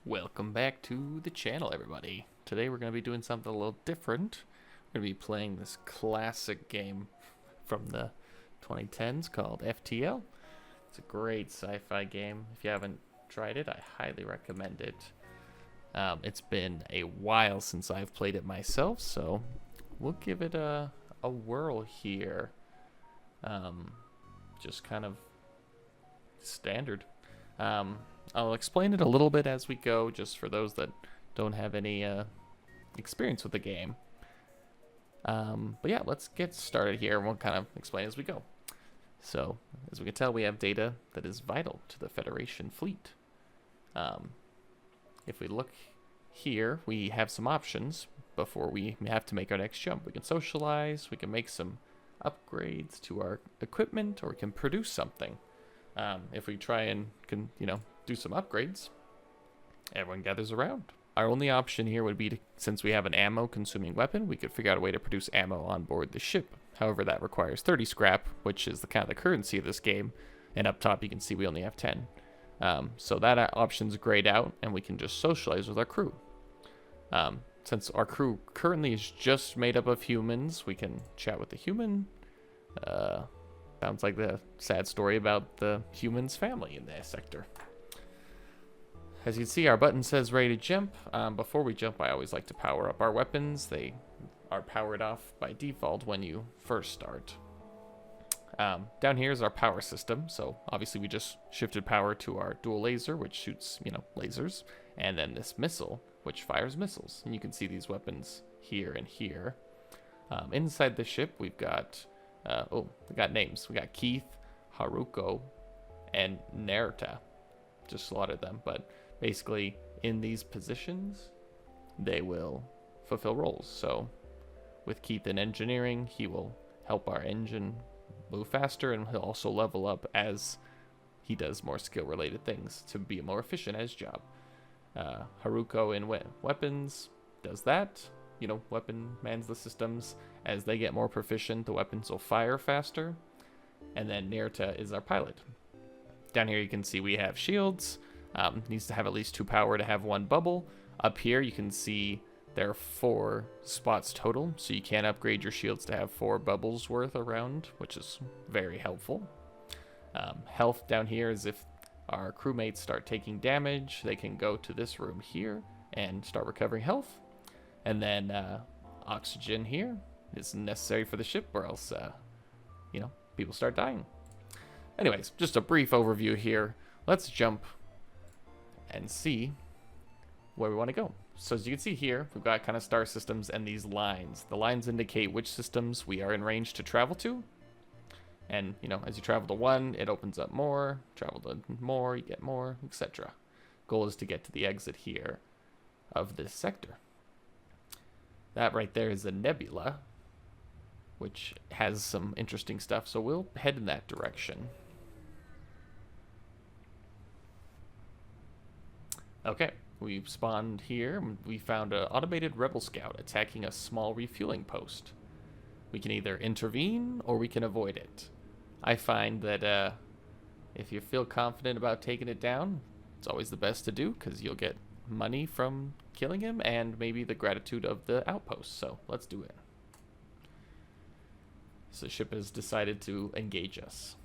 Welcome back to the channel, everybody. Today we're going to be doing something a little different. We're going to be playing this classic game from the 2010s called FTL. It's a great sci-fi game. If you haven't tried it, I highly recommend it. It's been a while since I've played it myself, so we'll give it a whirl here. Just kind of standard. I'll explain it a little bit as we go, just for those that don't have any experience with the game. But yeah, let's get started here, and we'll kind of explain as we go. So, as we can tell, we have data that is vital to the Federation fleet. If we look here, we have some options before we have to make our next jump. We can socialize, we can make some upgrades to our equipment, or we can produce something. If we try and do some upgrades, everyone gathers around. Our only option here would be to, since we have an ammo-consuming weapon, we could figure out a way to produce ammo on board the ship. However, that requires 30 scrap, which is the kind of the currency of this game. And up top, you can see we only have 10. So that option's grayed out, and we can just socialize with our crew. Since our crew currently is just made up of humans, we can chat with the human. Sounds like the sad story about the human's family in that sector. As you can see, our button says ready to jump. Before we jump, I always like to power up our weapons. They are powered off by default when you first start. Down here is our power system. So obviously we just shifted power to our dual laser, which shoots, lasers. And then this missile, which fires missiles. And you can see these weapons here and here. Inside the ship, we've got, we got names. We got Keith, Haruko, and Nerta. Just slaughtered them, but basically in these positions they will fulfill roles. So with Keith in engineering, he will help our engine move faster, and he'll also level up as he does more skill related things to be more efficient at his job. Haruko in weapons does that, weapon mans the systems. As they get more proficient, the weapons will fire faster. And then Nerta is our pilot. Down here you can see we have shields. Needs to have at least 2 power to have 1 bubble. Up here you can see there are 4 spots total, so you can upgrade your shields to have 4 bubbles worth around, which is very helpful. Health down here is if our crewmates start taking damage, they can go to this room here and start recovering health. And then oxygen here is necessary for the ship, or else people start dying. Anyways, just a brief overview here. Let's jump and see where we want to go. So as you can see here, we've got kind of star systems and these lines. The lines indicate which systems we are in range to travel to. And, as you travel to one, it opens up more. Travel to more, you get more, etc. Goal is to get to the exit here of this sector. That right there is a nebula, which has some interesting stuff. So we'll head in that direction. Okay, we've spawned here. We found an automated rebel scout attacking a small refueling post. We can either intervene or we can avoid it. I find that if you feel confident about taking it down, it's always the best to do, because you'll get money from killing him and maybe the gratitude of the outpost. So let's do it. So the ship has decided to engage us.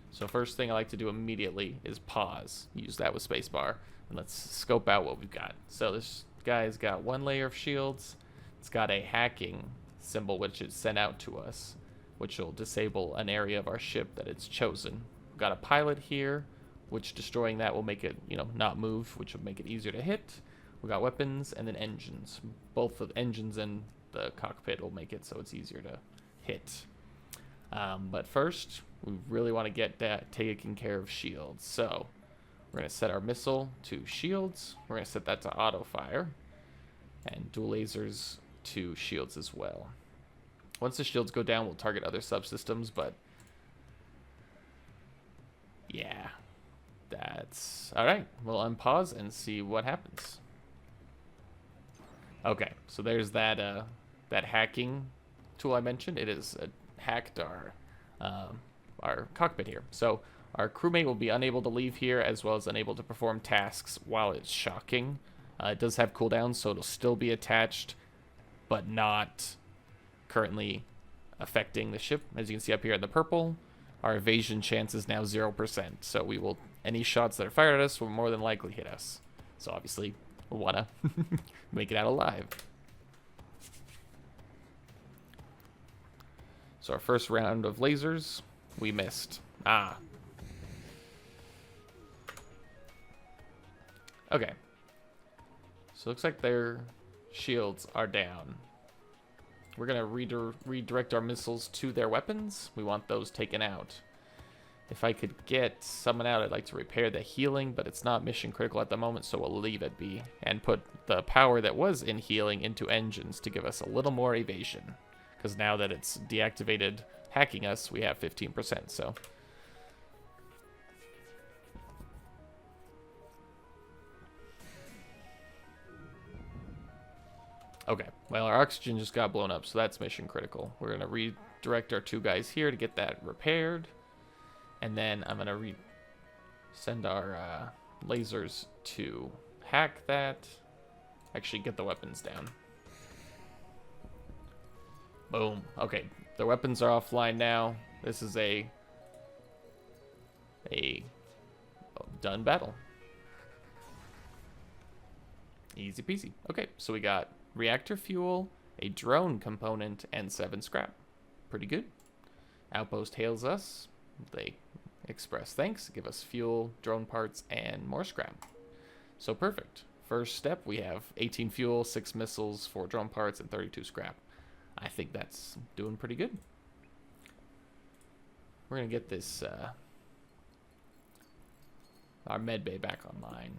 So first thing I like to do immediately is pause. Use that with spacebar. And let's scope out what we've got. So this guy's got 1 layer of shields. It's got a hacking symbol which is sent out to us, which will disable an area of our ship that it's chosen. We've got a pilot here, which destroying that will make it, not move, which will make it easier to hit. We got weapons, and then engines. Both the engines and the cockpit will make it so it's easier to hit. But first, we really want to get that taken care of shields. So we're going to set our missile to shields. We're going to set that to auto fire, and dual lasers to shields as well. Once the shields go down, we'll target other subsystems, but yeah, that's all right. We'll unpause and see what happens. Okay, so there's that that hacking tool I mentioned. It is hacked our cockpit here. So Our crewmate will be unable to leave here, as well as unable to perform tasks while it's shocking. It does have cooldowns, so it'll still be attached, but not currently affecting the ship. As you can see up here in the purple, our evasion chance is now 0%. So we will, any shots that are fired at us will more than likely hit us. So obviously, we'll want to make it out alive. So our first round of lasers, we missed. Ah. Okay. So it looks like their shields are down. We're going to redirect our missiles to their weapons. We want those taken out. If I could get someone out, I'd like to repair the healing, but it's not mission critical at the moment, so we'll leave it be. And put the power that was in healing into engines to give us a little more evasion. Because now that it's deactivated hacking us, we have 15%, so... Okay, well, our oxygen just got blown up, so that's mission critical. We're going to redirect our 2 guys here to get that repaired. And then I'm going to send our lasers to hack that. Actually, get the weapons down. Boom. Okay, the weapons are offline now. This is a done battle. Easy peasy. Okay, so we got reactor fuel, a drone component, and 7 scrap. Pretty good. Outpost hails us. They express thanks, give us fuel, drone parts, and more scrap. So perfect. First step, we have 18 fuel, 6 missiles, 4 drone parts, and 32 scrap. I think that's doing pretty good. We're going to get this, our medbay back online.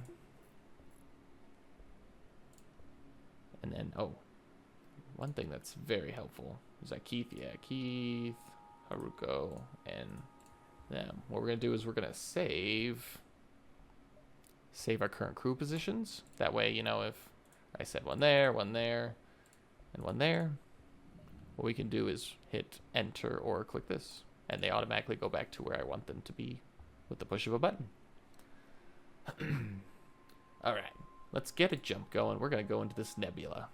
And then, oh, one thing that's very helpful is that Keith, Keith, Haruko, and them. What we're going to do is we're going to save our current crew positions. That way, you know, if I said one there, and one there, what we can do is hit enter or click this, and they automatically go back to where I want them to be with the push of a button. All right. Let's get a jump going. We're going to go into this nebula.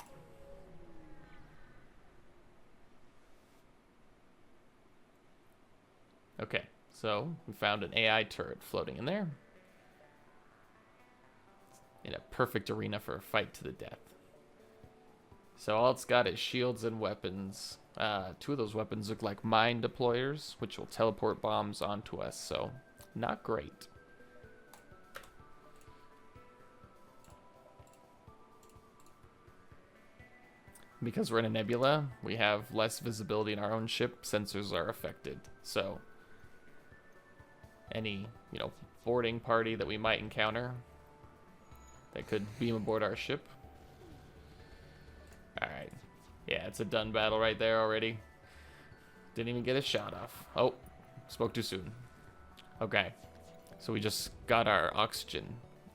Okay, so we found an AI turret floating in there. In a perfect arena for a fight to the death. So all it's got is shields and weapons. 2 of those weapons look like mine deployers, which will teleport bombs onto us, so not great. Because we're in a nebula, we have less visibility in our own ship. Sensors are affected. So any, you know, boarding party that we might encounter that could beam aboard our ship. Alright. Yeah, it's a done battle right there already. Didn't even get a shot off. Oh, spoke too soon. Okay. So we just got our oxygen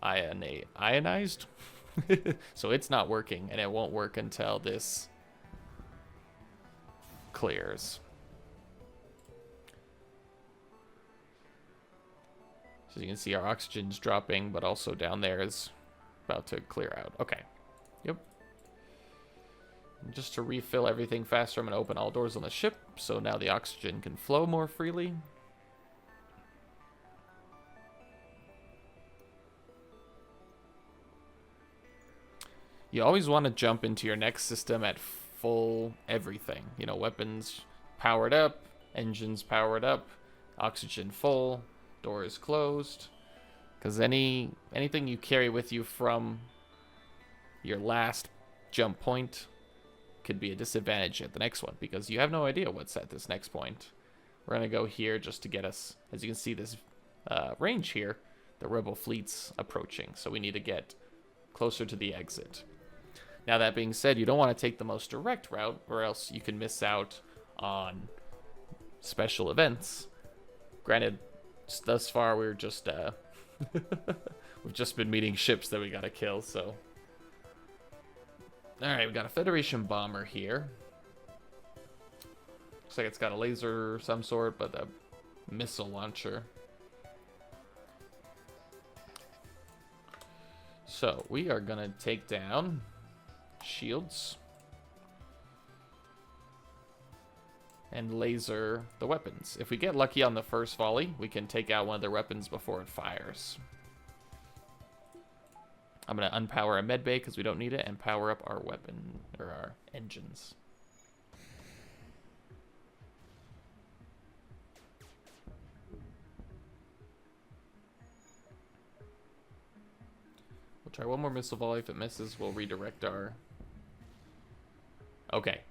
ionized. So it's not working, and it won't work until this clears. So you can see our oxygen's dropping, but also down there is about to clear out. Okay. Yep. And just to refill everything faster, I'm going to open all doors on the ship, so now the oxygen can flow more freely. You always want to jump into your next system at full everything. You know, weapons powered up, engines powered up, oxygen full, doors closed. Because anything you carry with you from your last jump point could be a disadvantage at the next one, because you have no idea what's at this next point. We're going to go here just to get us, as you can see, this range here, the rebel fleet's approaching. So we need to get closer to the exit. Now, that being said, you don't want to take the most direct route, or else you can miss out on special events. Granted, thus far, we're just, we've just been meeting ships that we gotta kill, so. Alright, we got a Federation bomber here. Looks like it's got a laser of some sort, but a missile launcher. So we are gonna take down shields and laser the weapons. If we get lucky on the first volley, we can take out one of their weapons before it fires. I'm gonna unpower a med bay because we don't need it, and power up our weapon or our engines. We'll try one more missile volley. If it misses, we'll redirect our... Okay.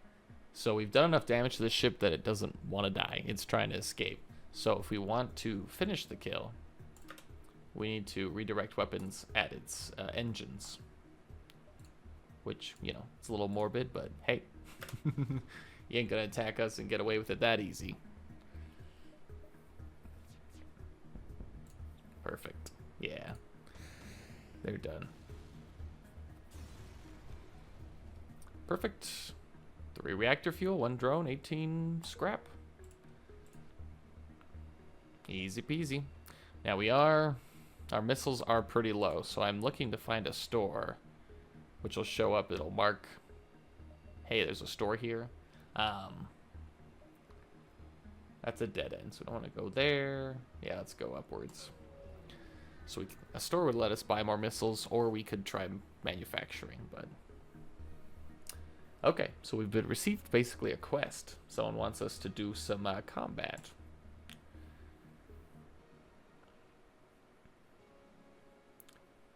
So we've done enough damage to this ship that it doesn't want to die. It's trying to escape. So if we want to finish the kill, we need to redirect weapons at its engines. Which, you know, it's a little morbid, but hey. You ain't gonna attack us and get away with it that easy. Perfect. Yeah. They're done. Perfect. 3 reactor fuel, 1 drone, 18 scrap. Easy peasy. Now our missiles are pretty low, so I'm looking to find a store, which will show up. It'll mark, hey, there's a store here. That's a dead end, so I don't want to go there. Yeah, let's go upwards. So a store would let us buy more missiles, or we could try manufacturing, but... Okay, so we've been received basically a quest. Someone wants us to do some combat.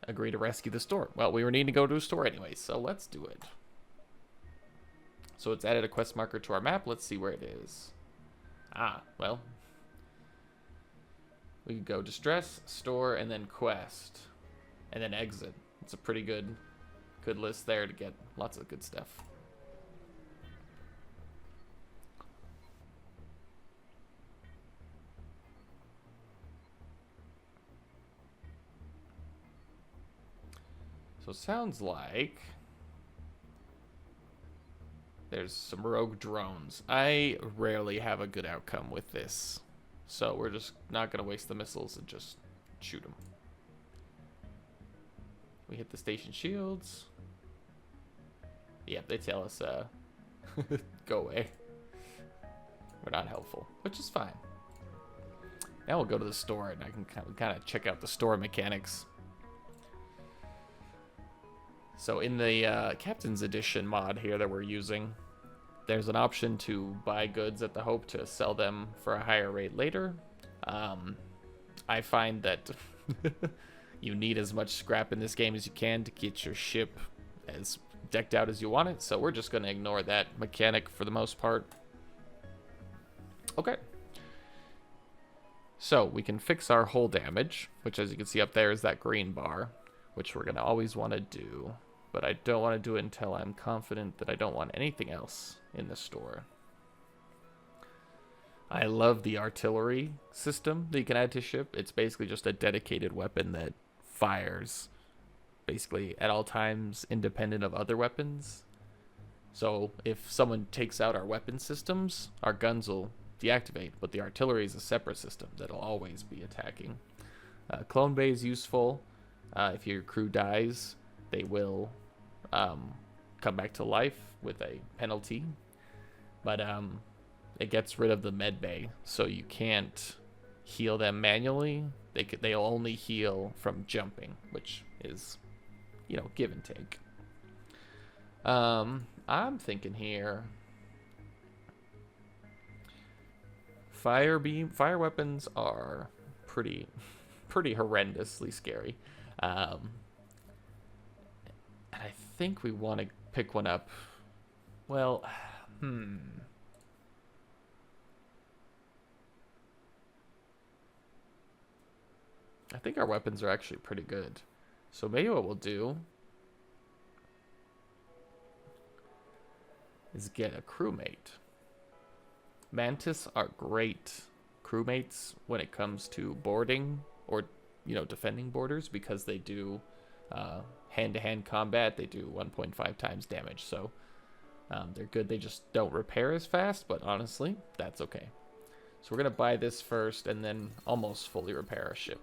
Agree to rescue the store. Well, we were needing to go to a store anyway, so let's do it. So it's added a quest marker to our map. Let's see where it is. Ah, well. We could go distress, store, and then quest. And then exit. It's a pretty good list there to get lots of good stuff. So it sounds like there's some rogue drones. I rarely have a good outcome with this. So we're just not going to waste the missiles and just shoot them. We hit the station shields. Yeah, they tell us, go away. We're not helpful, which is fine. Now we'll go to the store and I can kind of check out the store mechanics. So in the Captain's Edition mod here that we're using, there's an option to buy goods at the Hope to sell them for a higher rate later. I find that you need as much scrap in this game as you can to get your ship as decked out as you want it, so we're just going to ignore that mechanic for the most part. Okay. So we can fix our hull damage, which as you can see up there is that green bar, which we're going to always want to do. But I don't want to do it until I'm confident that I don't want anything else in the store. I love the artillery system that you can add to ship. It's basically just a dedicated weapon that fires basically at all times independent of other weapons. So if someone takes out our weapon systems, our guns will deactivate, but the artillery is a separate system that'll always be attacking. Clone Bay is useful. If your crew dies, they will come back to life with a penalty, but it gets rid of the med bay, so you can't heal them manually. They'll only heal from jumping, which is, you know, give and take. I'm thinking here, fire weapons are pretty horrendously scary. And I think we want to pick one up. Well, I think our weapons are actually pretty good. So maybe what we'll do is get a crewmate. Mantis are great crewmates when it comes to boarding or, you know, defending borders, because they do hand-to-hand combat. They do 1.5 times damage, so they're good. They just don't repair as fast, but honestly, that's okay. So we're gonna buy this first and then almost fully repair our ship.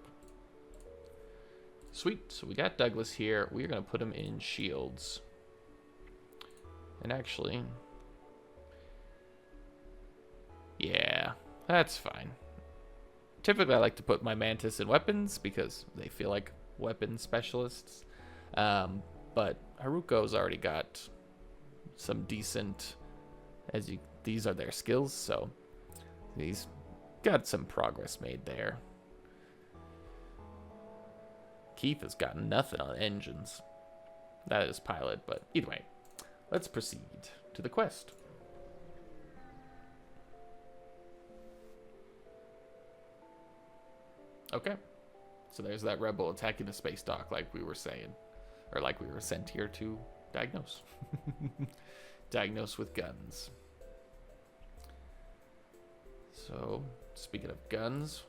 Sweet. So we got Douglas here. We're going to put him in shields. And actually... yeah, that's fine. Typically, I like to put my Mantis in weapons because they feel like weapon specialists. But Haruko's already got some decent... these are their skills, so he's got some progress made there. Keith has got nothing on engines. That is pilot, but either way, let's proceed to the quest. Okay, so there's that rebel attacking the space dock like we were saying, or like we were sent here to diagnose. Diagnose with guns. So, speaking of guns,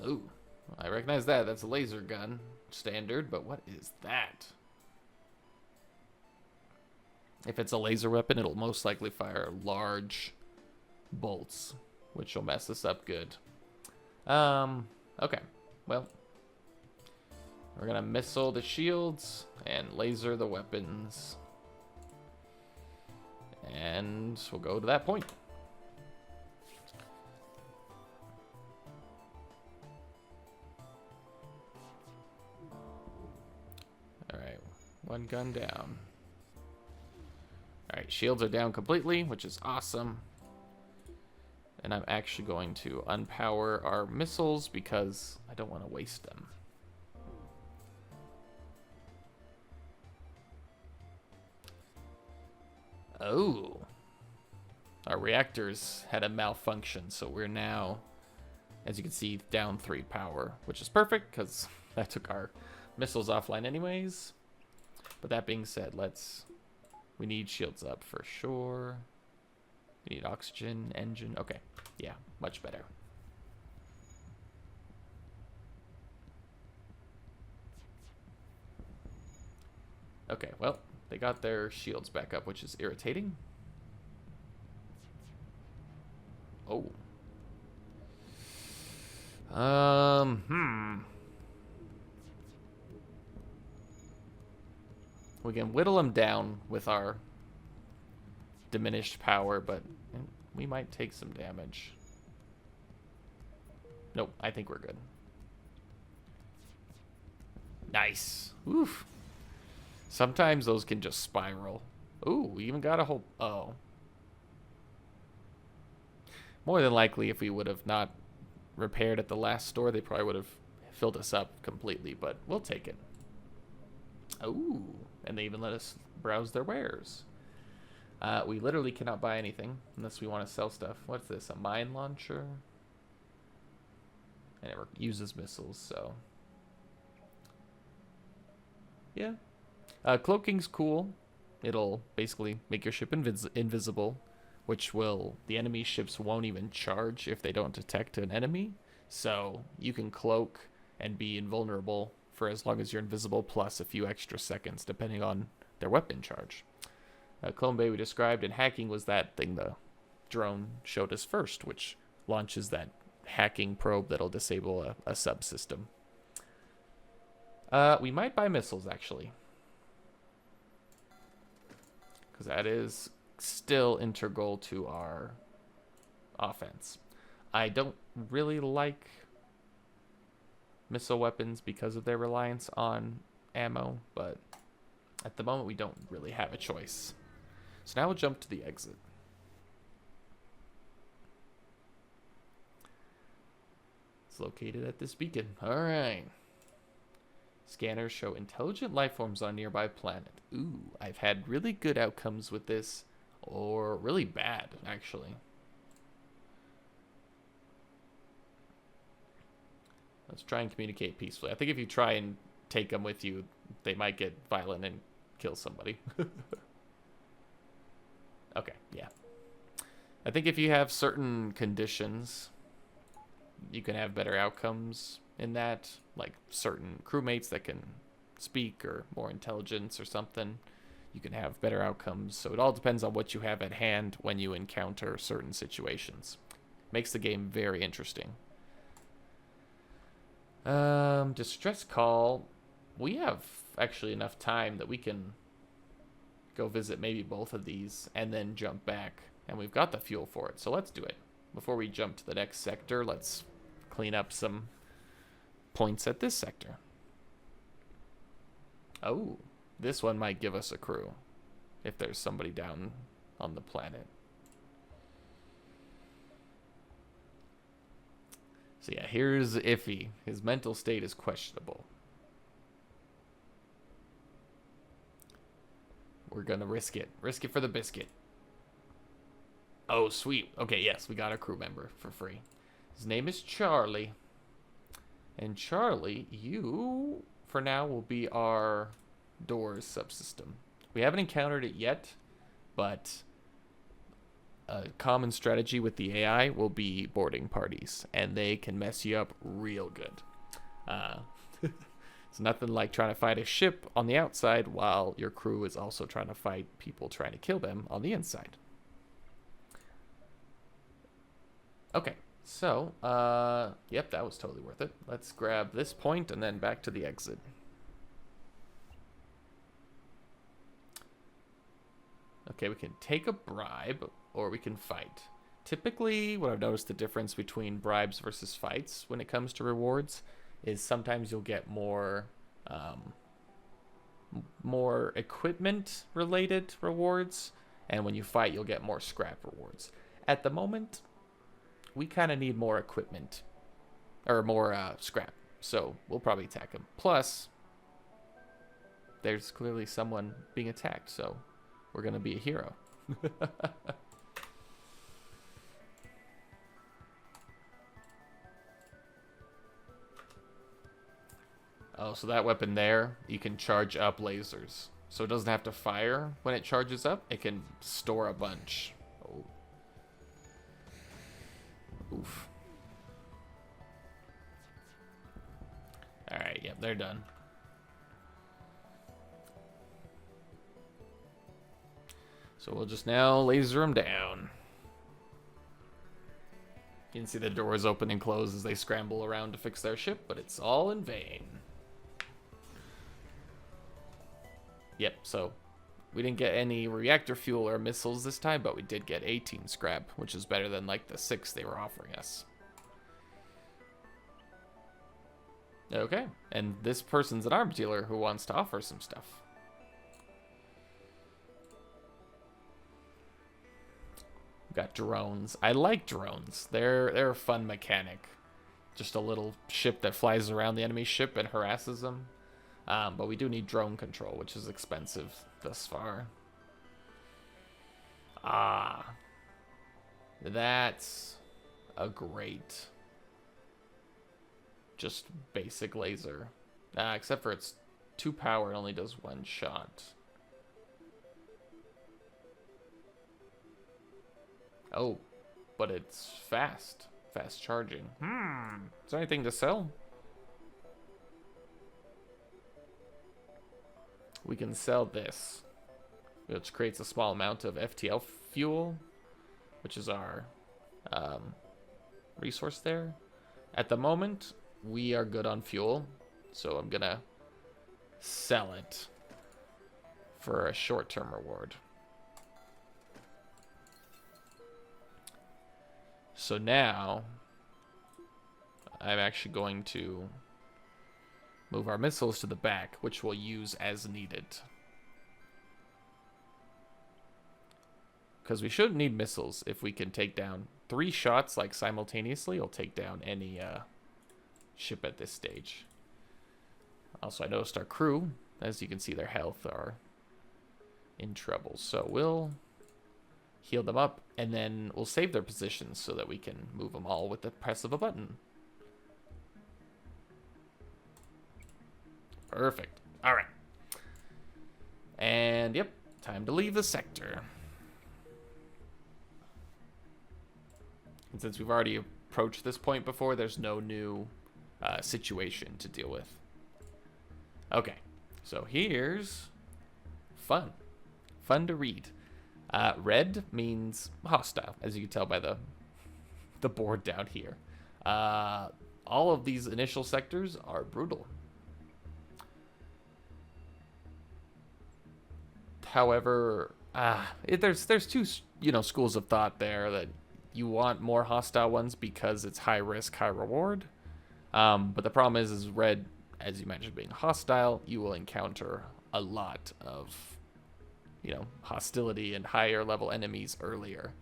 oh, I recognize that. That's a laser gun, standard, but what is that? If it's a laser weapon, it'll most likely fire large bolts, which will mess us up good. Okay, well, we're gonna missile the shields and laser the weapons, and we'll go to that point. Alright, one gun down. Alright, shields are down completely, which is awesome. And I'm actually going to unpower our missiles because I don't want to waste them. Oh. Our reactors had a malfunction, so we're now, as you can see, down 3 power, which is perfect because that took our missiles offline anyways. But that being said, we need shields up for sure. We need oxygen, engine. Okay, yeah, much better. Okay, well, they got their shields back up, which is irritating. Oh. We can whittle them down with our diminished power, but we might take some damage. Nope, I think we're good. Nice. Oof. Sometimes those can just spiral. Ooh, we even got a whole... oh. More than likely, if we would have not repaired at the last store, they probably would have filled us up completely, but we'll take it. Ooh, and they even let us browse their wares. We literally cannot buy anything unless we want to sell stuff. What's this? A mine launcher? And it uses missiles, so... yeah. Cloaking's cool. It'll basically make your ship invisible, which will... the enemy ships won't even charge if they don't detect an enemy. So you can cloak and be invulnerable for as long as you're invisible, plus a few extra seconds, depending on their weapon charge. Clone Bay we described, and hacking was that thing the drone showed us first, which launches that hacking probe that'll disable a subsystem. We might buy missiles, actually, because that is still integral to our offense. I don't really like missile weapons because of their reliance on ammo, but at the moment we don't really have a choice. So now we'll jump to the exit. It's located at this beacon. Alright. Scanners show intelligent life forms on a nearby planet. Ooh, I've had really good outcomes with this, or really bad, actually. Let's try and communicate peacefully. I think if you try and take them with you, they might get violent and kill somebody. Okay, yeah. I think if you have certain conditions, you can have better outcomes in that, like certain crewmates that can speak or more intelligence or something. You can have better outcomes. So it all depends on what you have at hand when you encounter certain situations. Makes the game very interesting. Distress call. We have actually enough time that we can go visit maybe both of these and then jump back. And we've got the fuel for it, so let's do it. Before we jump to the next sector, let's clean up some points at this sector. Oh, this one might give us a crew if there's somebody down on the planet. So yeah, here's Iffy. His mental state is questionable. We're gonna risk it. Risk it for the biscuit. Oh, sweet. Okay, yes, we got a crew member for free. His name is Charlie. And Charlie, you, for now, will be our doors subsystem. We haven't encountered it yet, but a common strategy with the AI will be boarding parties, and they can mess you up real good. It's nothing like trying to fight a ship on the outside while your crew is also trying to fight people trying to kill them on the inside. Okay, so, yep, that was totally worth it. Let's grab this point and then back to the exit. Okay, we can take a bribe, or we can fight. Typically, what I've noticed the difference between bribes versus fights when it comes to rewards is sometimes you'll get more equipment-related rewards, and when you fight, you'll get more scrap rewards. At the moment, we kind of need more equipment, or more scrap, so we'll probably attack him. Plus, there's clearly someone being attacked, so we're going to be a hero. Oh, so that weapon there, you can charge up lasers. So it doesn't have to fire when it charges up. It can store a bunch. Oh. Oof. Alright, yep, they're done. So we'll just now laser them down. You can see the doors open and close as they scramble around to fix their ship, but it's all in vain. Yep, so we didn't get any reactor fuel or missiles this time, but we did get 18 scrap, which is better than like the 6 they were offering us. Okay, and this person's an arms dealer who wants to offer some stuff. We've got drones. I like drones. They're a fun mechanic. Just a little ship that flies around the enemy ship and harasses them. But we do need drone control, which is expensive thus far. Ah. That's a great, just basic laser. Except for it's 2 power, it only does 1 shot. Oh, but it's fast. Fast charging. Is there anything to sell? We can sell this, which creates a small amount of FTL fuel, which is our resource there. At the moment, we are good on fuel, so I'm gonna sell it for a short-term reward. So now, I'm actually going to move our missiles to the back, which we'll use as needed. Because we shouldn't need missiles if we can take down 3 shots like simultaneously. It'll take down any ship at this stage. Also, I noticed our crew, as you can see, their health are in trouble. So we'll heal them up, and then we'll save their positions so that we can move them all with the press of a button. Perfect. All right. And, yep, time to leave the sector. And since we've already approached this point before, there's no new situation to deal with. Okay. So here's fun. Fun to read. Red means hostile, as you can tell by the board down here. all of these initial sectors are brutal. However, there's two schools of thought there that you want more hostile ones because it's high risk, high reward. But the problem is red, as you mentioned, being hostile, you will encounter a lot of hostility and higher level enemies earlier.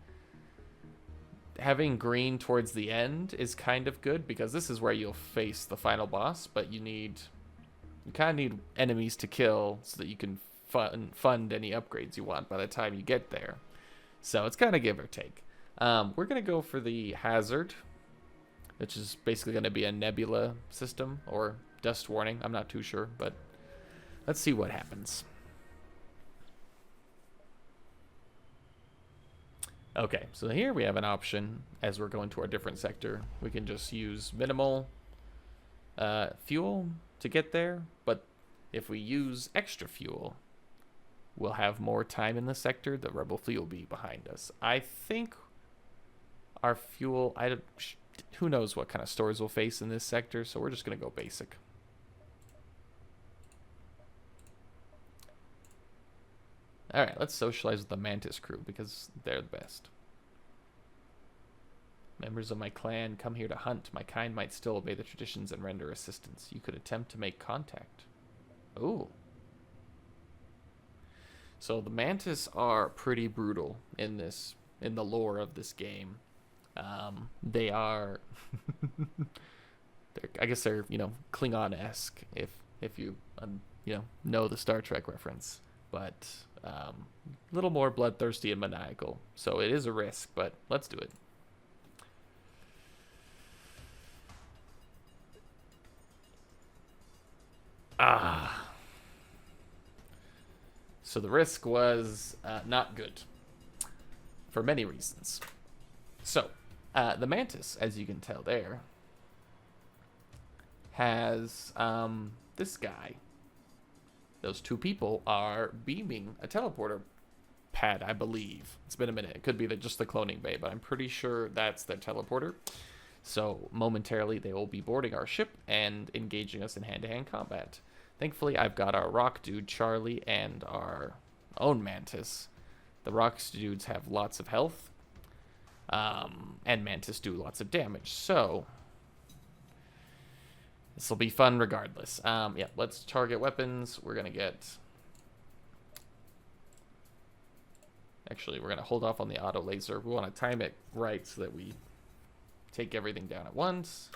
Having green towards the end is kind of good because this is where you'll face the final boss, but you kind of need enemies to kill so that you can fund any upgrades you want by the time you get there. So it's kind of give or take. We're going to go for the hazard, which is basically going to be a nebula system or dust warning. I'm not too sure, but let's see what happens. Okay, so here we have an option as we're going to our different sector. We can just use minimal fuel to get there, but if we use extra fuel, we'll have more time in the sector. The rebel fleet will be behind us. I think our fuel, who knows what kind of stores we'll face in this sector, so we're just going to go basic. Alright, let's socialize with the Mantis crew because they're the best. Members of my clan come here to hunt. My kind might still obey the traditions and render assistance. You could attempt to make contact. Ooh. So the Mantis are pretty brutal in the lore of this game. They are I guess they're, Klingon-esque if you know the Star Trek reference, but a little more bloodthirsty and maniacal. So it is a risk, but let's do it. So the risk was not good for many reasons. So the Mantis, as you can tell there, has this guy. Those two people are beaming a teleporter pad, I believe. It's been a minute. It could be just the cloning bay, but I'm pretty sure that's their teleporter. So momentarily they will be boarding our ship and engaging us in hand-to-hand combat. Thankfully, I've got our rock dude, Charlie, and our own Mantis. The rock dudes have lots of health, and Mantis do lots of damage. So this will be fun regardless. Yeah, let's target weapons. We're going to get... Actually, we're going to hold off on the auto laser. We want to time it right so that we take everything down at once.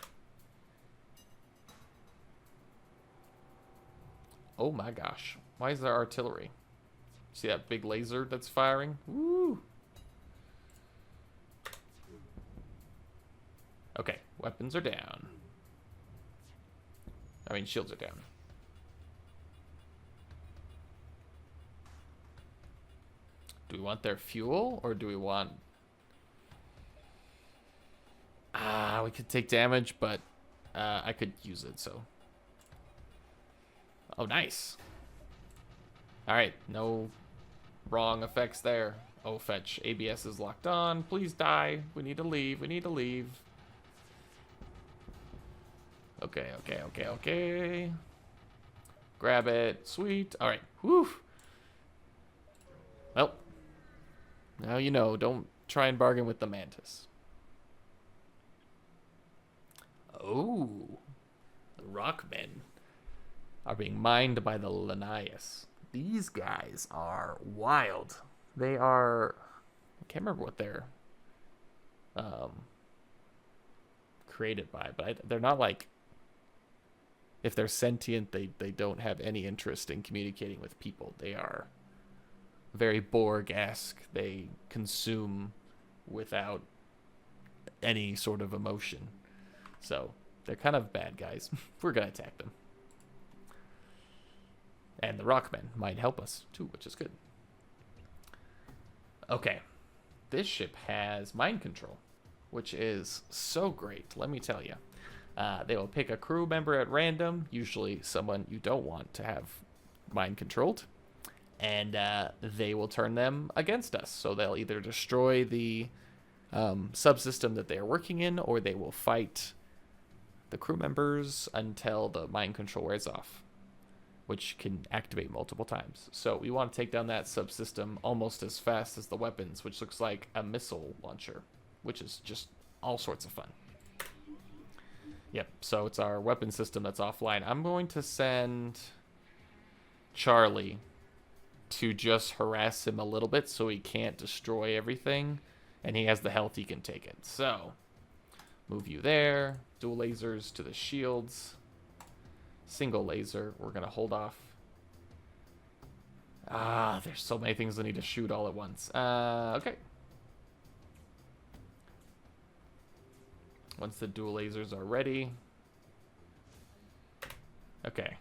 Oh my gosh. Why is there artillery? See that big laser that's firing? Woo! Okay, weapons are down. I mean, shields are down. Do we want their fuel, or do we want... we could take damage, but I could use it, so... Oh, nice. Alright, no wrong effects there. Oh, fetch. ABS is locked on. Please die. We need to leave. We need to leave. Okay, okay, okay, okay. Grab it. Sweet. Alright. Whew. Well. Now you know. Don't try and bargain with the Mantis. Oh. The Rockmen are being mined by the Linnaeus. These guys are wild. They are... I can't remember what they're created by, but they're not like... If they're sentient, they don't have any interest in communicating with people. They are very Borg-esque. They consume without any sort of emotion. So, they're kind of bad guys. We're going to attack them. And the Rockmen might help us, too, which is good. Okay. This ship has mind control, which is so great, let me tell you. They will pick a crew member at random, usually someone you don't want to have mind controlled, and they will turn them against us. So they'll either destroy the subsystem that they are working in, or they will fight the crew members until the mind control wears off, which can activate multiple times. So we want to take down that subsystem almost as fast as the weapons, which looks like a missile launcher, which is just all sorts of fun. Yep, so it's our weapon system that's offline. I'm going to send Charlie to just harass him a little bit so he can't destroy everything, and he has the health, he can take it. So, move you there, dual lasers to the shields, single laser, we're going to hold off. There's so many things I need to shoot all at once. Okay. Once the dual lasers are ready. Okay.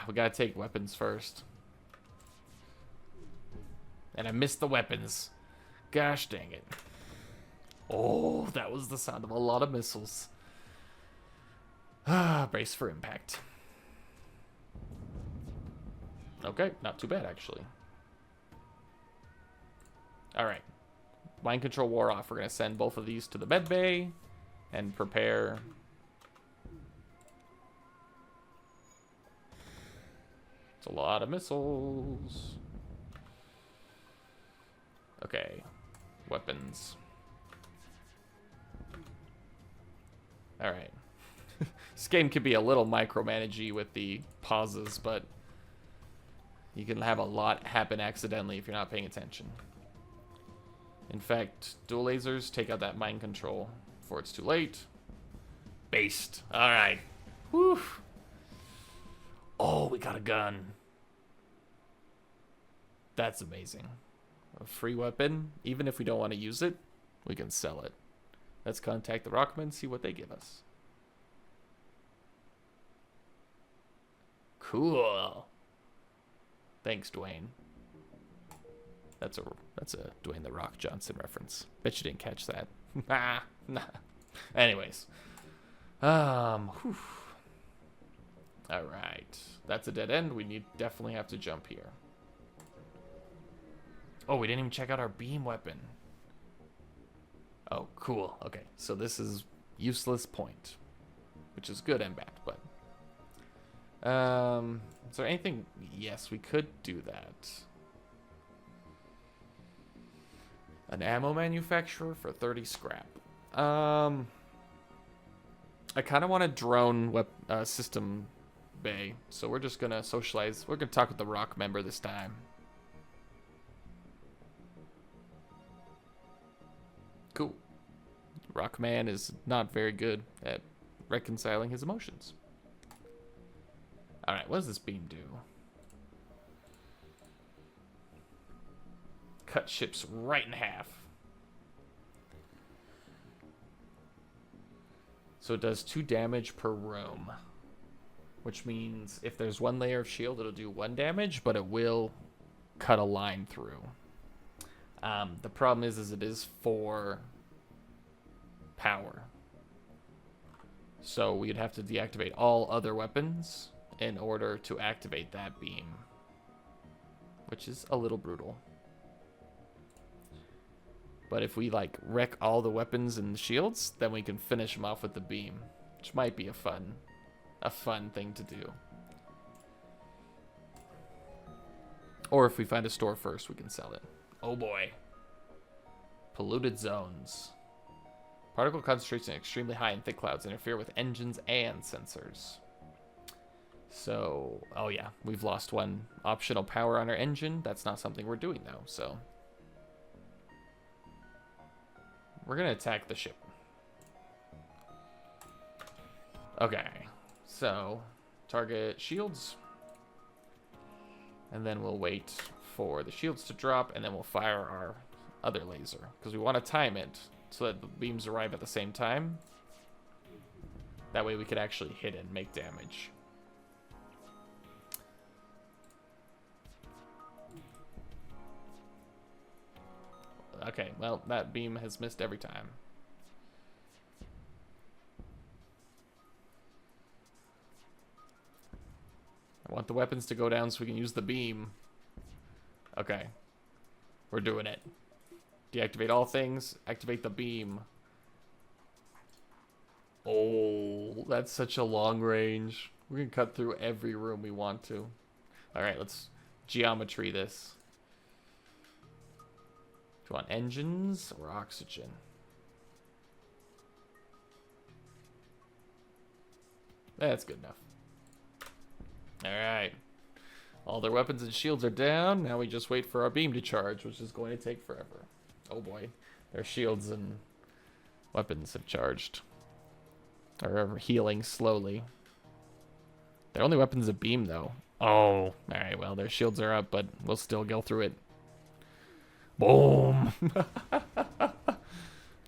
We gotta take weapons first. And I missed the weapons. Gosh dang it. Oh, that was the sound of a lot of missiles. Brace for impact. Okay, not too bad actually. Alright. Mind control wore off. We're gonna send both of these to the med bay and prepare. It's a lot of missiles. Okay. Weapons. Alright. This game can be a little micromanagey with the pauses, but you can have a lot happen accidentally if you're not paying attention. In fact, dual lasers, take out that mind control before it's too late. Based. Alright. Whew. Oh, we got a gun. That's amazing. A free weapon. Even if we don't want to use it, we can sell it. Let's contact the Rockmen, see what they give us. Cool. Thanks, Dwayne. That's a Dwayne The Rock Johnson reference. Bet you didn't catch that. Nah. Anyways. Whew. Alright. That's a dead end. We definitely have to jump here. Oh, we didn't even check out our beam weapon. Oh, cool. Okay, so this is useless point, which is good and bad, but is there anything? Yes, we could do that. An ammo manufacturer for 30 scrap. I kind of want a drone system bay, so we're just gonna socialize. We're gonna talk with the Rock member this time. Cool. Rockman is not very good at reconciling his emotions. Alright, what does this beam do? Cut ships right in half. So it does 2 damage per room. Which means if there's 1 layer of shield, it'll do 1 damage, but it will cut a line through. The problem is it is 4 power. So we'd have to deactivate all other weapons in order to activate that beam, which is a little brutal. But if we like wreck all the weapons and the shields, then we can finish them off with the beam, which might be a fun thing to do. Or if we find a store first, we can sell it. Oh boy. Polluted zones. Particle concentration extremely high in thick clouds interfere with engines and sensors. So, oh yeah, we've lost 1 optional power on our engine. That's not something we're doing though, so we're gonna attack the ship. Okay, so target shields, and then we'll wait for the shields to drop, and then we'll fire our other laser, because we want to time it so that the beams arrive at the same time. That way we could actually hit it and make damage. Okay, well, that beam has missed every time. I want the weapons to go down so we can use the beam. Okay. We're doing it. Deactivate all things. Activate the beam. Oh, that's such a long range. We can cut through every room we want to. All right, let's geometry this. Do you want engines or oxygen? That's good enough. All right. All their weapons and shields are down. Now we just wait for our beam to charge, which is going to take forever. Oh boy. Their shields and weapons have charged. Or healing slowly. Their only weapon's a beam, though. Oh. Alright, well, their shields are up, but we'll still go through it. Boom!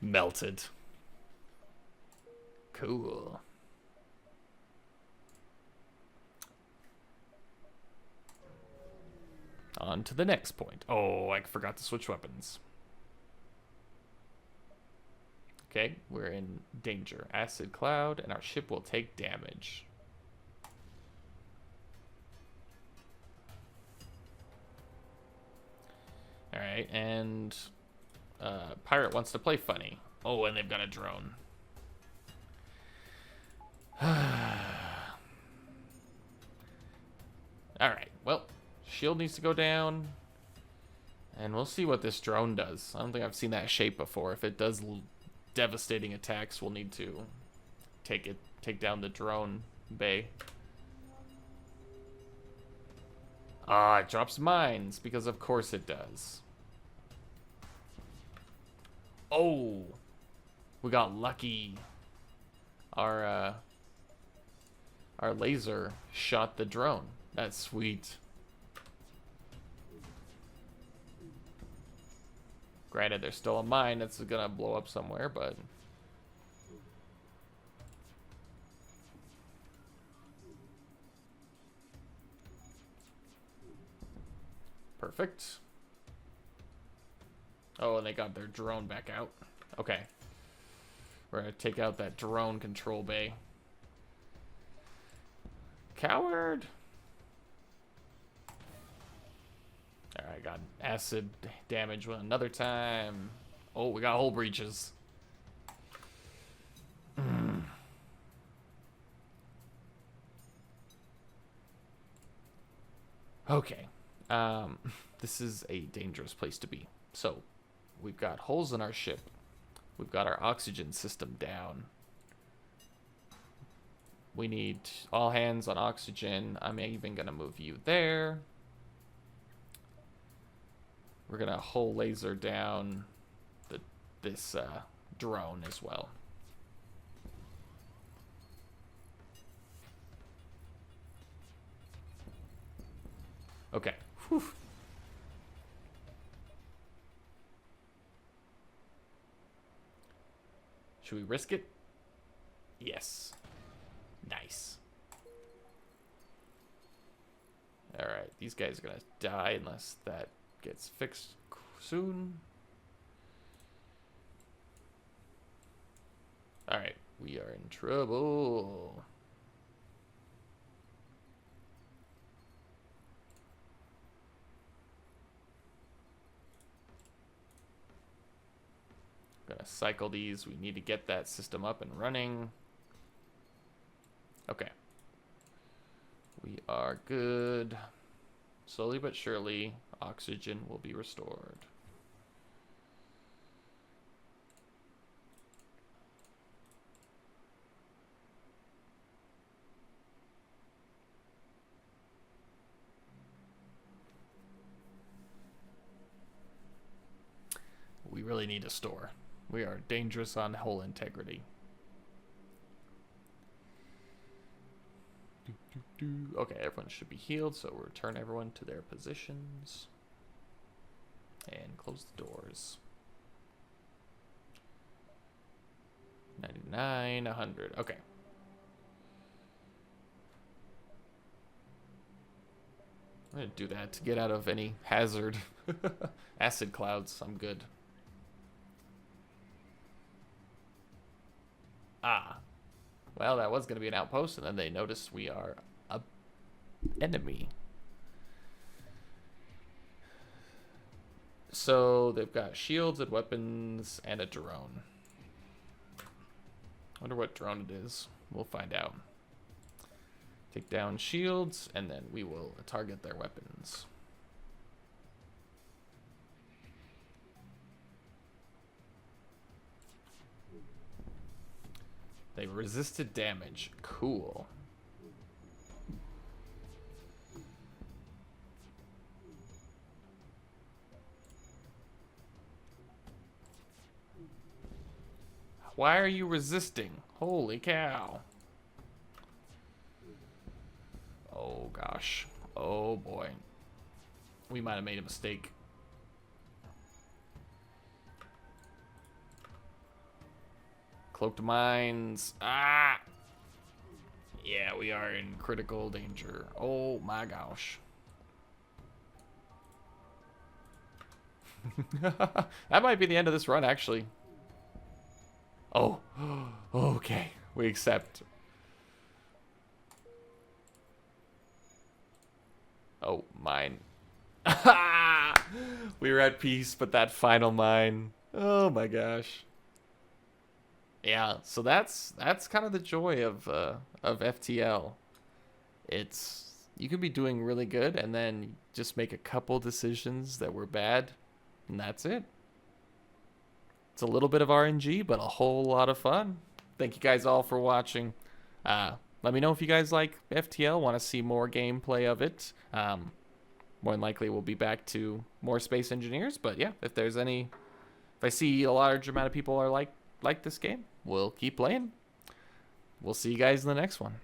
Melted. Cool. On to the next point. Oh, I forgot to switch weapons. Okay, we're in danger. Acid cloud, and our ship will take damage. Alright, and pirate wants to play funny. Oh, and they've got a drone. Alright, well, shield needs to go down. And we'll see what this drone does. I don't think I've seen that shape before. If it does devastating attacks, we'll need to take down the drone bay. Ah, it drops mines, because of course it does. Oh, we got lucky. Our laser shot the drone. That's sweet. Granted, there's still a mine that's gonna blow up somewhere, but perfect. Oh, and they got their drone back out. Okay. We're gonna take out that drone control bay. Coward! Alright, got acid damage another time. Oh, we got hull breaches. Okay. This is a dangerous place to be. So, we've got holes in our ship. We've got our oxygen system down. We need all hands on oxygen. I'm even gonna move you there. We're gonna hull laser down this drone as well. Okay. Whew. Should we risk it? Yes. Nice. Alright, these guys are gonna die unless that gets fixed soon. Alright, we are in trouble. Gonna cycle these. We need to get that system up and running. Okay. We are good. Slowly but surely, oxygen will be restored. We really need a store. We are dangerous on hull integrity. Okay, everyone should be healed, so we'll return everyone to their positions. And close the doors. 99, 100. Okay. I'm gonna do that to get out of any hazard. Acid clouds, I'm good. Ah. Well, that was going to be an outpost, and then they notice we are a enemy. So they've got shields and weapons and a drone. Wonder what drone it is. We'll find out. Take down shields, and then we will target their weapons. They resisted damage. Cool. Why are you resisting? Holy cow. Oh gosh. Oh boy. We might have made a mistake. Cloaked mines. Ah! Yeah, we are in critical danger. Oh my gosh. That might be the end of this run, actually. Oh. Okay. We accept. Oh, mine. We were at peace, but that final mine. Oh my gosh. Yeah, so that's kind of the joy of FTL. It's you could be doing really good and then just make a couple decisions that were bad, and that's it. It's a little bit of RNG, but a whole lot of fun. Thank you guys all for watching. Let me know if you guys like FTL, want to see more gameplay of it. More than likely, we'll be back to more Space Engineers. But yeah, if I see a large amount of people are like this game, we'll keep playing. We'll see you guys in the next one.